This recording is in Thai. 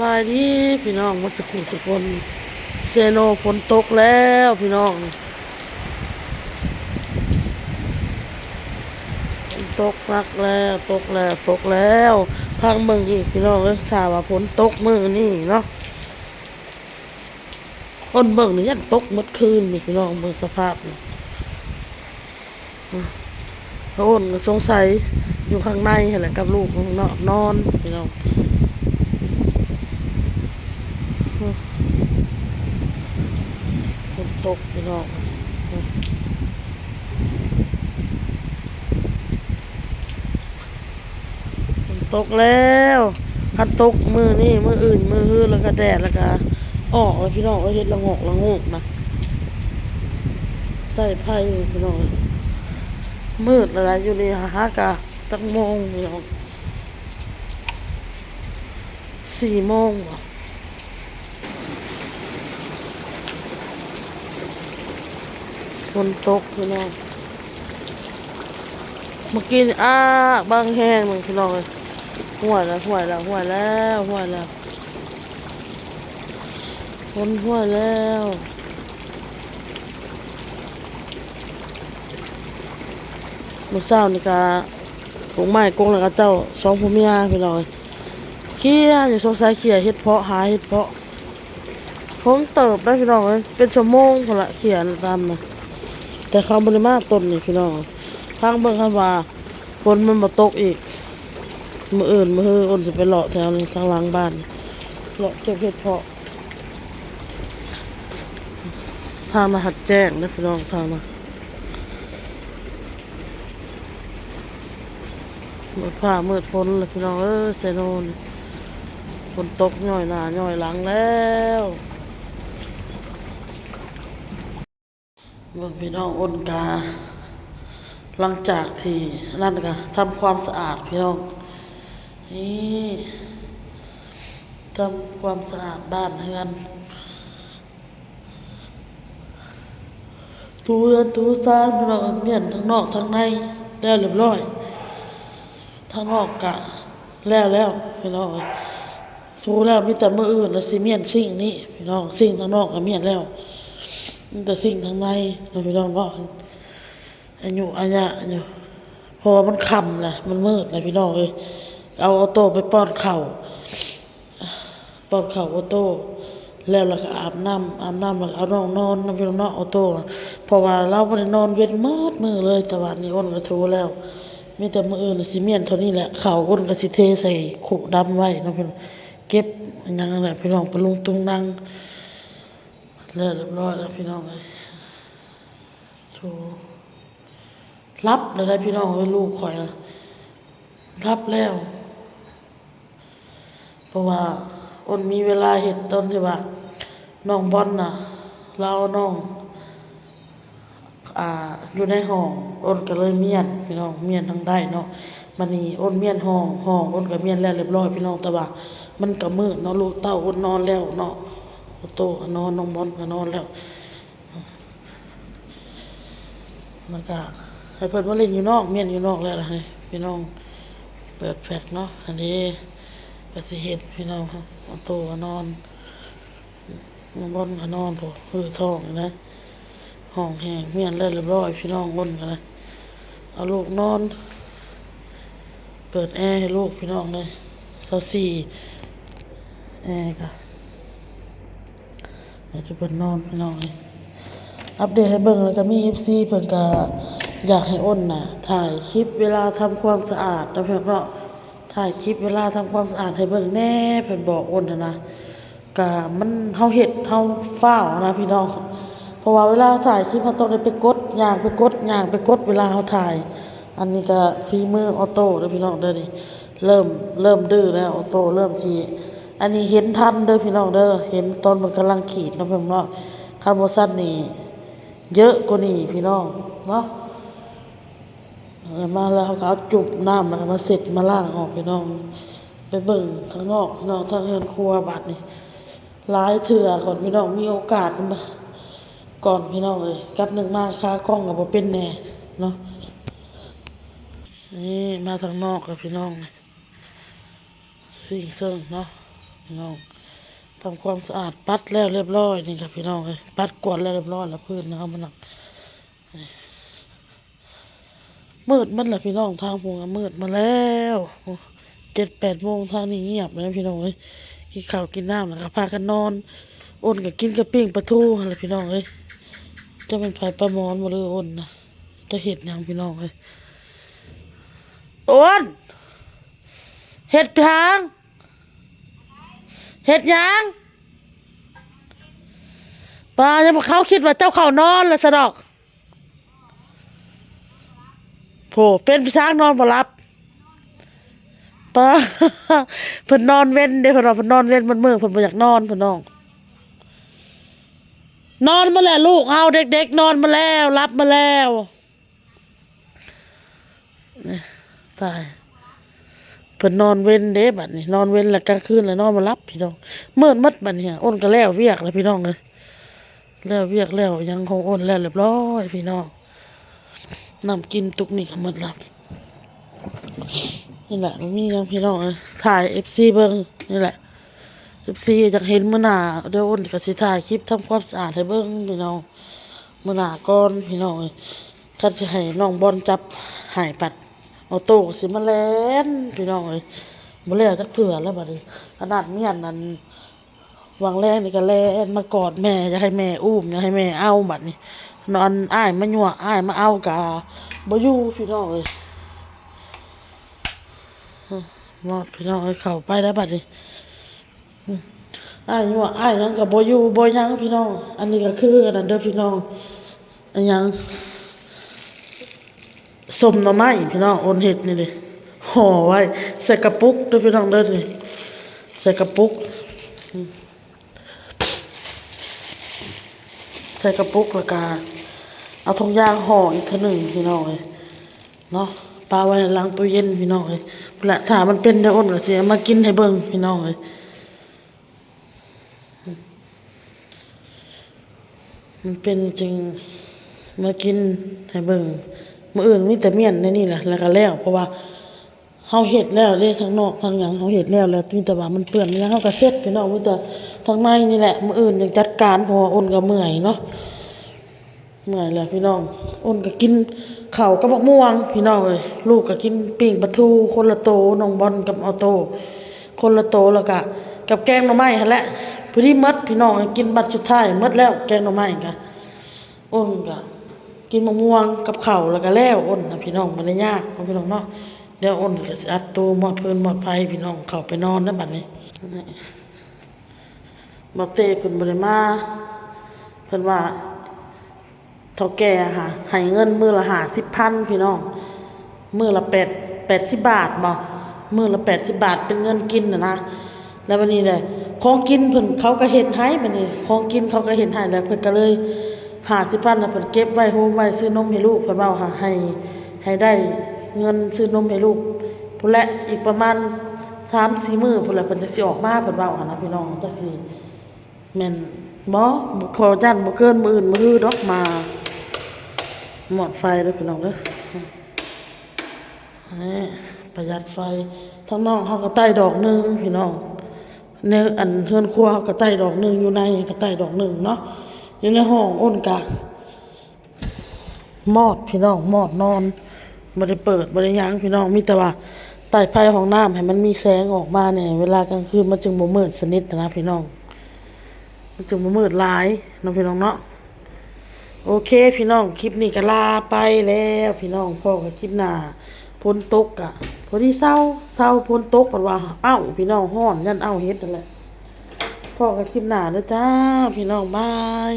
บายดีพี่น้องมาสักครู่ทุกคนเซโนฝนตกแล้วพี่น้องฝนตกนักแล้วตกแล้วพังเบิ่งอีกพี่น้องถ้าว่าฝนตกมื้อนี้เนาะคนเบิ่งนี่ยันตกหมดคืนนี่พี่น้องเบิ่งสภาพนี่พระอ้นก็สงสัยอยู่ข้างในหั่นแหละกับลูกเนาะนอนพี่น้องฝนตกพี่น้องตกแล้วคันตกมือนี่มืออื่นมือฮื้อแล้วก็แดดแล้วก็ออกแล้วพี่น้องเฮ็ดละงกละงกนะใต้ไผ่พี่น้องมืดอะไรอยู่นี่หากะตั้งโมงพี่น้อง4 โมงฝนตกพี่น้องเมื่อกี้นี่บางแห้งมึงพี่น้องเลยห่วยแล้วฝนห่วยแล้วมื้อเช้านี่ก็ปลูกไม้กงแล้วก็เจ้าสองผัวเมียพี่น้องเขี้ยอยู่สงสัยเขี้ยเฮ็ดเพาะหาเฮ็ดเพาะผมเติบได้พี่น้องเอ้ยเป็นชั่วโมงพุ่นละเขี้ยตามน่ะแต่เขาบ่ได้มาต้นนี่พี่น้องฟังเบิ่งคำว่าฝนมันบ่ตกอีกมื้ออื่นมื้อฮื้ออ้นสิไปเลาะแถวนี้ทางหลังบ้านเลาะเก็บเฮ็ดเพาะทางมาหัดแจ้งนะพี่น้องทางมามืดฟ้ามืดฝนเลยพี่น้องไซโนนฝนตกย่อยหน้าย่อยหลังแล้วเบิ่งพี่น้องอ้นกาหลังจากที่นั่นก็ทำความสะอาดพี่น้องนี่ทำความสะอาดบ้านเฮือนถูเรือนถูซานพี่น้องเมียนทั้งนอกทั้งในแล้วเรียบร้อยทั้งนอกกะแล้วพี่น้องถูแล้วมีแต่มื้ออื่นแล้วสิเมียนสิ่งนี้พี่น้องสิ่งทั้งนอกก็เมียนแล้วมีแต่สิ่งทั้งในแล้วพี่น้องก็อายุอายะอยู่เพราะว่ามันค่ำแหละมันมืดแหละพี่น้องเอาออโต้ไปป้อนข้าวออโต้แล้วก็อาบน้ำแล้วก็เอาน้องนอนนำพี่น้องออโต้เพราะว่าเราบ่ได้นอนเว้นหมดมื้อเลยแต่ว่านี้อ้นก็ถูแล้วมีแต่มื้ออื่นสิเมียนเท่านี้แหละข้าวอ้นก็สิเทใส่คุดำไว้เนาะพี่น้องเก็บอันยังนั่นแหละพี่น้องไปลุงตุงนั่งแล้วเรียบร้อยแล้วพี่น้องถูรับแล้วได้พี่น้องลูกข่อยรับแล้วเพราะว่าอ้นมีเวลาเฮ็ดตอนที่ว่าน้องบอลน่ะเราน้องอยู่ในห้องอ้นก็เลยเมียนพี่น้องเมียนทางได้เนาะมันนี่อ้นเมียนห้องอ้นก็เมียนแล้วเรียบร้อยพี่น้องแต่ว่ามันก็มืดเนาะลูกเต้าอ้นนอนแล้วเนาะโตก็นอนน้องบอลก็นอนแล้วแล้วก็ให้เพิ่นมาเล่นอยู่นอกเมียนอยู่นอกแล้วล่ะพี่น้องเปิดแฟลชเนาะอันนี้ก็สิเฮ็ดพี่น้องครับโตก็นอนน้องบอลก็นอนพอท้องนะห้องแห้งเมียนแล้วเรียบร้อยพี่น้องบนกันนะเอาลูกนอนเปิดแอร์ให้ลูกพี่น้องเลย24แอร์ก็เดี๋ยวจะเปิดนอนพี่น้องเลยอัปเดตให้เบิ่งแล้วก็มี FC เพิ่นก็อยากให้อ้นน่ะถ่ายคลิปเวลาทำความสะอาดนะเพิ่นเนาะถ่ายคลิปเวลาทำความสะอาดให้เบิ่งแน่เพิ่นบอกอ้นนะก็มันเฮาเฮ็ดเฮาฟ้าวนะพี่น้องเพราะว่าเวลาถ่ายคลิปเราต้องได้ไปกดย่างไปกดเวลาเราถ่ายอันนี้ก็ฝีมือออโต้เด้อพี่น้องเด้อนี่เริ่มดื้อแล้วออโต้เริ่มสิอันนี้เห็นทันเด้อพี่น้องเด้อเห็นตอนมันกำลังขีดเนาะพี่น้องเนาะคันบ่ซั้นนี่เยอะกว่านี้พี่น้องเนาะมาแล้วเขาก็เอาจุบน้ำแล้วก็มาเสร็จมาล้างออกพี่น้องไปเบิ่งข้างนอกพี่น้องทางเรือนครัวบัดนี่หลายเทื่อก่อนพี่น้องมีโอกาสมาก่อนพี่น้องกับหนึ่งมาค้ากล้องกับบ่เป็นแน่เนาะนี่มาทางนอกกับพี่น้องสิ่งเซิงเนาะ พี่น้องทำความสะอาดปัดแล้วเรียบร้อยนี่ครับพี่น้องเลยปัดกวาดแล้วเรียบร้อยแล้วพื้นนะครับมันหนักมืดมันแหละพี่น้องทางพวงมืดมาแล้ว7-8 โมงทางนี้เงียบเลยพี่น้องเลยกินข้าวกินน้ำแล้วก็พากันนอนอ้นก็กินกระปิ้งปลาทูอะไรพี่น้องเลยจะเป็นไฟปลาหมอนมาเลยอ้นนะจะเห็ดยังพี่น้องเลยอ้นเห็ดทางเห็ดยังป้าจะมาเขาคิดว่าเจ้าเขานอนแล้วสะดอกโผเป็นพี่ช้างนอนบ่รับป้าเพิ่นนอนเว้นเด้เพิ่นว่าเพิ่นนอนเว้นมันมือเพิ่นบ่อยากนอนเพิ่นน้องนอนมาแล้วลูกเอาเด็กๆนอนมาแล้วรับมาแล้วตายเพิ่นนอนเว้นเด้บัดนี้นอนเว้นแล้วกลางคืนแล้วนอนมารับพี่น้องมืดมัดบัดนี้อ้นก็แล้วเวียกแล้วพี่น้องเอ้ยแล้วเวียกแล้วยังของอ้นแล้วเรียบร้อยพี่น้องนำกินตุกนี่ก็หมดแล้วนี่แหละมียังพี่น้องถ่าย FC เบิ่งนี่แหละ FC อยากเห็นมื้อหน้าเดี๋ยวอ้นก็สิถ่ายคลิปทำความสะอาดให้เบิ่งพี่น้องมื้อหน้าก่อนพี่น้องคันสิให้น้องบอลจับหายปัดเอาโต้ก็สิมาแล่นพี่น้องบ่แล้วจักเทื่อแล้วบัดนี้ขนาดเมียนนั้นวางแรงนี่ก็แล่นมากอดแม่อยากให้แม่อุ้มอยากให้แม่เอาบัดนี้นอนอ้ายมายั่วอ้ายมาเอากะบ่อยู่พี่น้องหมดพี่น้องเข้าไปแล้วบัดนี้อ้ายยั่วอ้ายยังก็บ่อยู่บ่ยังพี่น้องอันนี้ก็คืออันนั้นเด้อพี่น้องอันยังส้มหน่อไม้พี่น้องโอนเห็ดนี่เลยห่อไว้ใส่กระปุกเด้อพี่น้องเด้อนี่ใส่กระปุกใส่กระปุกแล้วก็เอาถุงยางห่ออีกทีหนึ่งพี่น้องเลยเนาะปลาไว้ล้างตู้เย็นพี่น้องเลยและถ้ามันเป็นเดี๋ยวอ้นก็สิมากินให้เบิ่งพี่น้องเลยมันเป็นจริงมากินให้เบิ่งมื้ออื่นมีแต่เมี่ยนในนี่แหละแล้วก็แล้วเพราะว่าเฮาเฮ็ดแล้วเด้ทั้งนอกทั้งหยังเฮาเฮ็ดแล้วมีแต่ว่ามันเปื้อนแล้วเฮาก็เช็ดพี่น้องมีแต่ทั้งในนี่แหละมื้ออื่นยังจัดการเพราะว่าอ้นก็เมื่อยเนาะเมื่อยแล้วพี่น้องอ้นก็กินข้าวกับมะม่วงพี่น้องเอ้ยลูกก็กินปิ้งปลาทูคนละโตน้องบอลกับเอาโตคนละโตแล้วก็กับแกงหน่อไม้หั่นแหละพอดีหมดพี่น้องกินบัดสุดท้ายหมดแล้วแกงหน่อไม้ก็อ้นก็กินมะม่วงกับข้าวแล้วก็แล้วอ้นนะพี่น้องมันได้ยากพี่น้องเนาะเดี๋ยวอ้นก็สิอัดตัวหมดเพิ่นหมดภัยพี่น้องเข้าไปนอนแล้วบัดนี้บอกเต้เพิ่นบ่ได้มาเพิ่นว่าเฒ่าแก่ค่ะให้เงินมื้อละ50,000พี่น้องมื้อละ80 บาทบ่มื้อละ80 บาทเป็นเงินกินนะแล้ววันนี้แหละของกินเพิ่นเขาก็เฮ็ดให้บัดนี้ของกินเขาก็เฮ็ดให้แล้วเพิ่นก็เลย50,000น่ะเพิ่นเก็บไว้โฮมไว้ซื้อนมให้ลูกเพิ่นเว้าค่ะให้ได้เงินซื้อนมให้ลูกพุ่นแหละอีกประมาณ3-4 มื้อพุ่นแหละเพิ่นจะสิออกมาเพิ่นเว้าหั่นนะพี่น้องจักสิแม่นบ่ขอจันบ่เกินมื้ออื่นมื้อฮื้อดอกมาหมดไฟเด้อพี่น้องเด้อประหยัดไฟทั้งน้องเฮาก็ใต้ดอกนึงพี่น้องในอันเฮือนครัวเฮาก็ใต้ดอกนึงอยู่ในก็ใต้ดอกนึงเนาะอยู่ในห้องอ้นกะมอดพี่น้องมอดนอนบ่ได้เปิดบ่ได้หยังพี่น้องมีแต่ว่าใต้ไผห้องน้ำให้มันมีแสงออกมาเนี่ยเวลากลางคืนมันจึงบ่มืดสนิทนะพี่น้องมันจึงบ่มืดหลายเนาะพี่น้องเนาะโอเคพี่น้องคลิปนี้ก็ลาไปแล้วพี่น้องพ่อก็คลิปหน้าฝนตกอ่ะพอดีเศร้าฝนตกเพราะว่าเอ้าพี่น้องฮ้อนยันเอ้าเฮ็ดนั่นแหละพ่อก็คลิปหน้าเด้อจ้าพี่น้องบาย